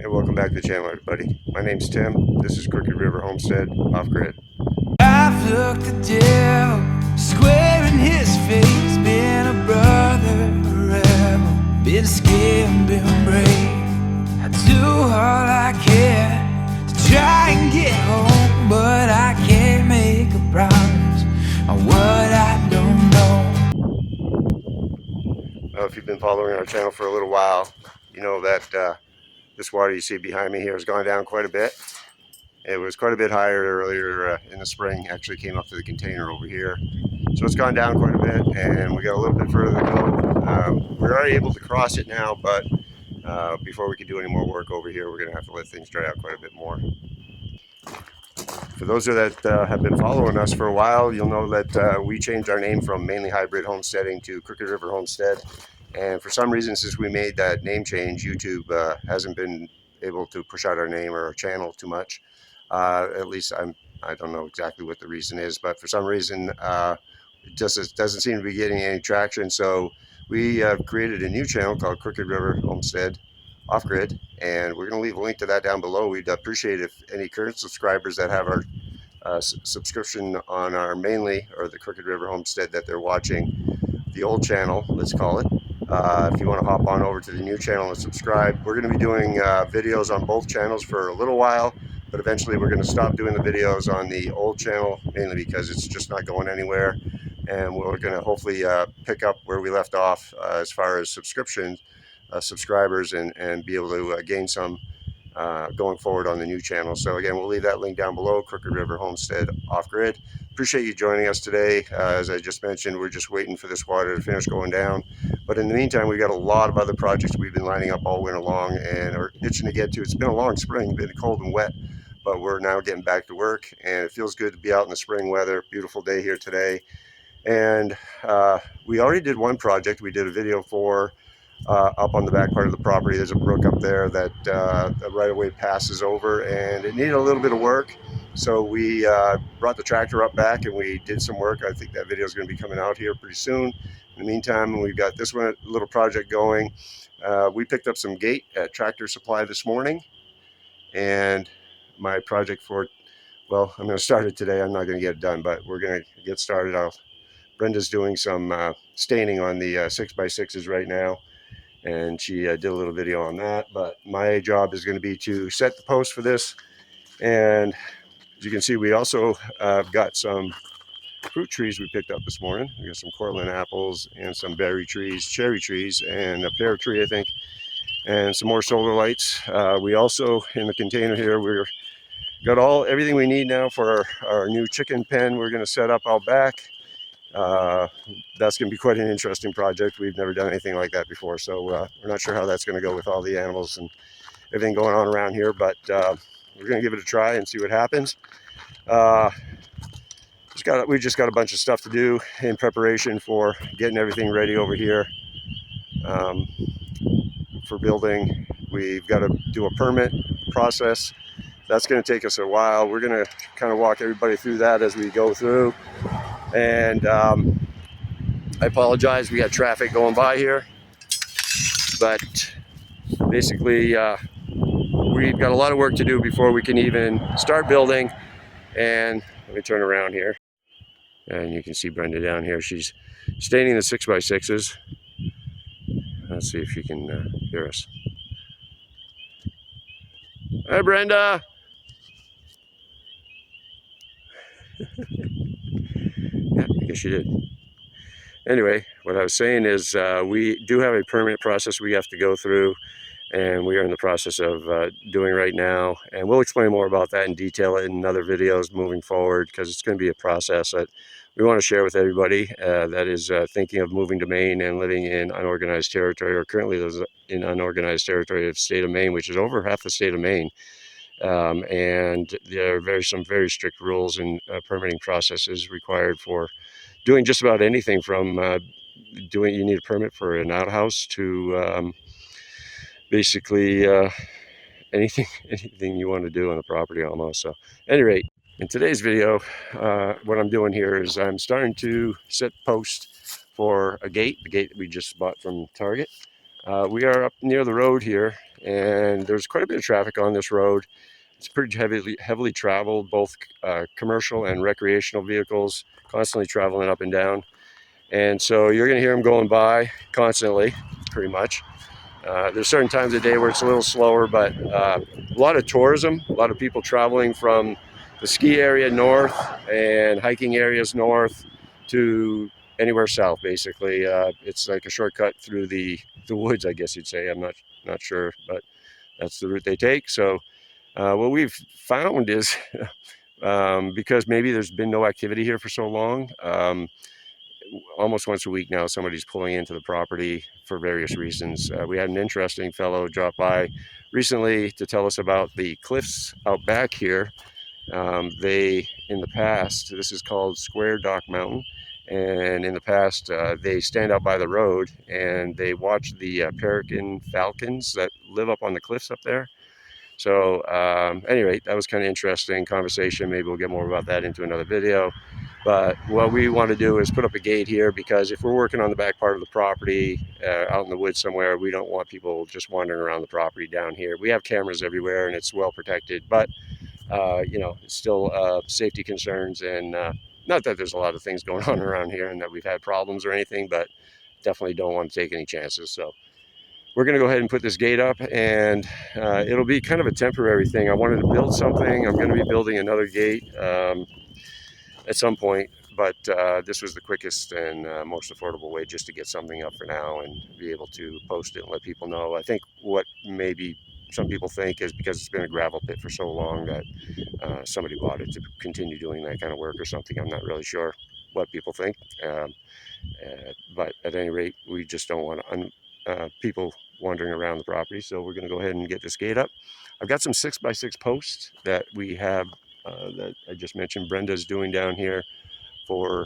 Hey, welcome back to the channel, everybody. My name's Tim. This is Crooked River Homestead off-grid. I've looked the devil square in his face, been a brother, a rebel, been scared, been brave. I do all I can to try and get home, but I can't make a promise on what I don't know. If you've been following our channel for a little while, you know that this water you see behind me here has gone down quite a bit. It was quite a bit higher earlier in the spring. Actually came up to the container over here. So it's gone down quite a bit, and we got a little bit further to go. We're already able to cross it now, but before we can do any more work over here, we're going to have to let things dry out quite a bit more. For those of you that have been following us for a while, you'll know that we changed our name from Mainelyhybridhomesteading to Crooked River Homestead. And for some reason, since we made that name change, YouTube hasn't been able to push out our name or our channel too much. At least I don't know exactly what the reason is, but for some reason it just doesn't seem to be getting any traction. So we created a new channel called Crooked River Homestead off-grid, and we're going to leave a link to that down below. We'd appreciate if any current subscribers that have our subscription on our Mainly or the Crooked River Homestead that they're watching the old channel, let's call it. If you want to hop on over to the new channel and subscribe, we're going to be doing videos on both channels for a little while, but eventually we're going to stop doing the videos on the old channel, mainly because it's just not going anywhere. And we're going to hopefully pick up where we left off as far as subscribers and be able to gain some going forward on the new channel. So again, we'll leave that link down below, Crooked River Homestead off-grid. Appreciate you joining us today. As I just mentioned, we're just waiting for this water to finish going down. But in the meantime, we've got a lot of other projects we've been lining up all winter long and are itching to get to. It's been a long spring, been cold and wet, but we're now getting back to work, and it feels good to be out in the spring weather. Beautiful day here today. And we already did one project. We did a video for up on the back part of the property. There's a brook up there that the right-of-way passes over, and it needed a little bit of work. So we brought the tractor up back and we did some work. I think that video is going to be coming out here pretty soon. In the meantime, we've got this one little project going. We picked up some gate at Tractor Supply this morning, and my project for, well, I'm going to start it today. I'm not going to get it done, but we're going to get started. Brenda's doing some staining on the 6x6s right now, and she did a little video on that. But my job is going to be to set the post for this. And as you can see, we also got some fruit trees we picked up this morning. We got some Cortland apples and some berry trees, cherry trees, and a pear tree, I think, and some more solar lights. We also, in the container here, we're got everything we need now for our new chicken pen we're going to set up out back. That's going to be quite an interesting project. We've never done anything like that before, so we're not sure how that's going to go with all the animals and everything going on around here, but we're going to give it a try and see what happens. We just got a bunch of stuff to do in preparation for getting everything ready over here for building. We've got to do a permit process. That's going to take us a while. We're going to kind of walk everybody through that as we go through. And I apologize, we got traffic going by here, but basically we've got a lot of work to do before we can even start building. And let me turn around here, and you can see Brenda down here. She's staining the 6x6s. Let's see if she can hear us. Hi, Brenda. Yeah, I guess she did. Anyway, what I was saying is we do have a permit process we have to go through, and we are in the process of doing right now. And we'll explain more about that in detail in other videos moving forward, because it's going to be a process that we want to share with everybody that is thinking of moving to Maine and living in unorganized territory, or currently lives in unorganized territory of the state of Maine, which is over half the state of Maine. And there are some very strict rules and permitting processes required for doing just about anything, from you need a permit for an outhouse to basically anything you want to do on the property almost. So at any rate, in today's video, what I'm doing here is I'm starting to set post for the gate that we just bought from Target. We are up near the road here, and there's quite a bit of traffic on this road. It's pretty heavily traveled, both commercial and recreational vehicles constantly traveling up and down. And so you're going to hear them going by constantly, pretty much. There's certain times of day where it's a little slower, but a lot of tourism, a lot of people traveling from the ski area north and hiking areas north to anywhere south, basically. It's like a shortcut through the woods, I guess you'd say. I'm not sure, but that's the route they take. So what we've found is because maybe there's been no activity here for so long, almost once a week now somebody's pulling into the property for various reasons. We had an interesting fellow drop by recently to tell us about the cliffs out back here. They, in the past, this is called Square Dock Mountain, and in the past they stand out by the road and they watch the peregrine falcons that live up on the cliffs up there. So anyway, that was kind of interesting conversation. Maybe we'll get more about that into another video. But what we want to do is put up a gate here, because if we're working on the back part of the property out in the woods somewhere, we don't want people just wandering around the property down here. We have cameras everywhere and it's well protected, but you know, it's still safety concerns, and not that there's a lot of things going on around here and that we've had problems or anything, but definitely don't want to take any chances. So we're going to go ahead and put this gate up, and it'll be kind of a temporary thing. I wanted to build something. I'm going to be building another gate at some point, but this was the quickest and most affordable way just to get something up for now and be able to post it and let people know. I think what maybe some people think is because it's been a gravel pit for so long that somebody bought it to continue doing that kind of work or something. I'm not really sure what people think, but at any rate, we just don't want people wandering around the property. So we're going to go ahead and get this gate up. I've got some 6x6 posts that we have that I just mentioned Brenda's doing down here for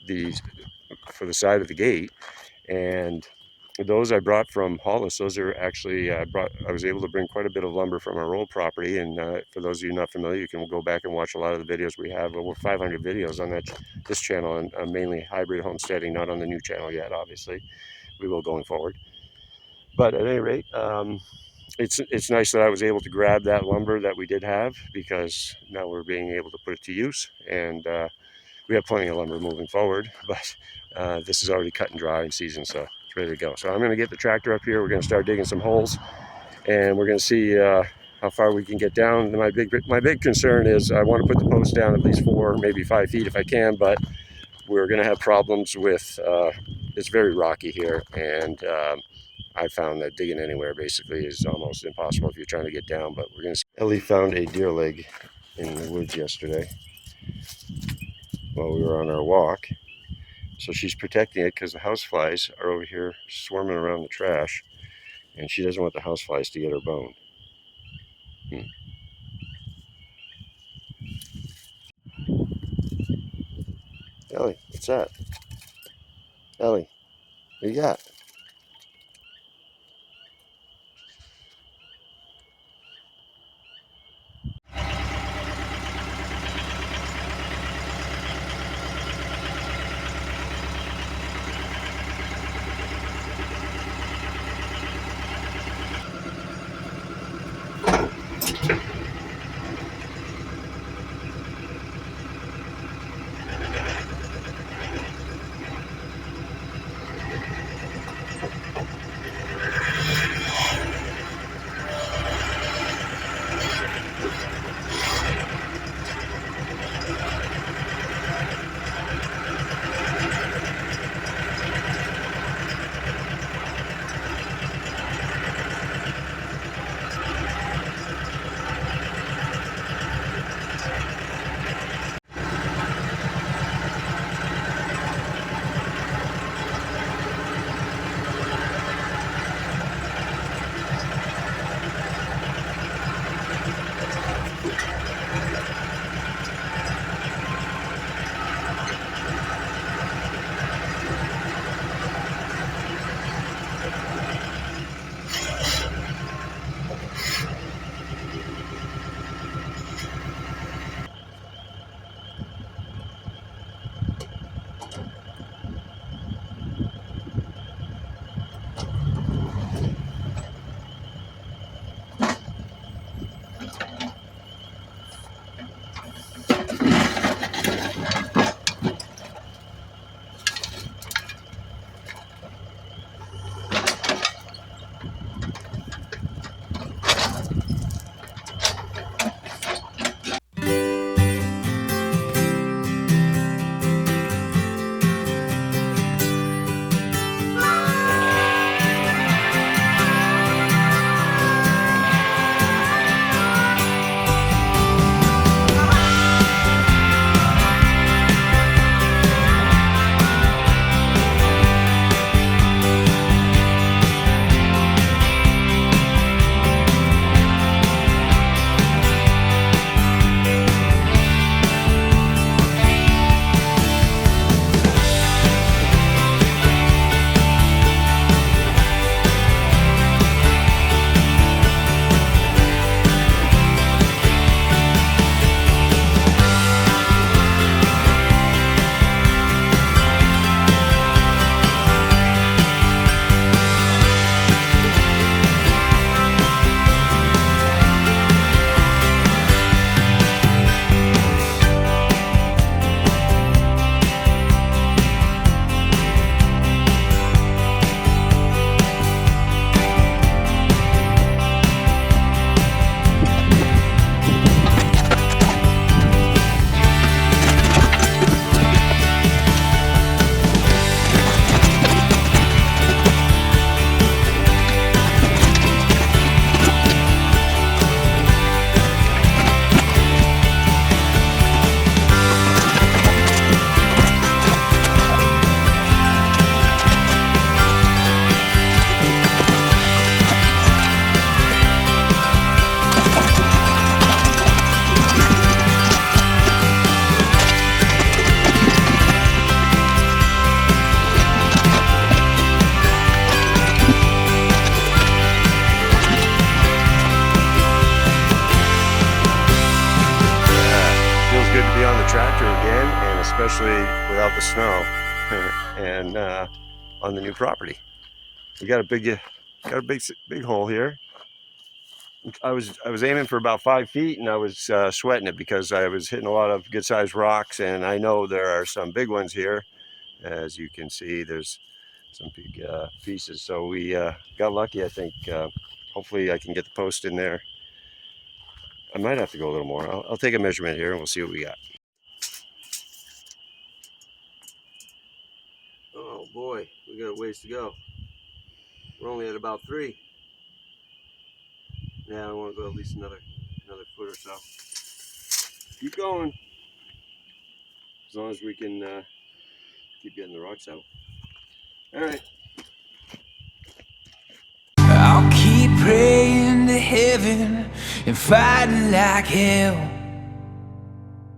the side of the gate, and those I brought from Hollis. Those are actually I was able to bring quite a bit of lumber from our old property, and for those of you not familiar, you can go back and watch a lot of the videos we have. Over 500 videos on this channel, and mainly hybrid homesteading, not on the new channel yet, obviously. We will going forward. But at any rate, it's nice that I was able to grab that lumber that we did have, because now we're being able to put it to use, and we have plenty of lumber moving forward, but this is already cut and dry in season, so it's ready to go. So I'm going to get the tractor up here. We're going to start digging some holes, and we're going to see how far we can get down. My big concern is I want to put the post down at least 4, maybe 5 feet if I can, but we're going to have problems with it's very rocky here, and I found that digging anywhere basically is almost impossible if you're trying to get down. But we're going to see. Ellie found a deer leg in the woods yesterday while we were on our walk, so she's protecting it because the houseflies are over here swarming around the trash, and she doesn't want the houseflies to get her bone. Ellie, what's that? Ellie, what you got? especially without the snow and on the new property. We got a big hole here. I was aiming for about 5 feet, and I was sweating it because I was hitting a lot of good sized rocks, and I know there are some big ones here. As you can see, there's some big pieces. So we got lucky, I think. Hopefully I can get the post in there. I might have to go a little more. I'll take a measurement here and we'll see what we got. Oh boy, we got a ways to go. We're only at about 3. Yeah, I want to go at least another foot or so. Keep going. As long as we can keep getting the rocks out. All right. I'll keep praying to heaven and fighting like hell.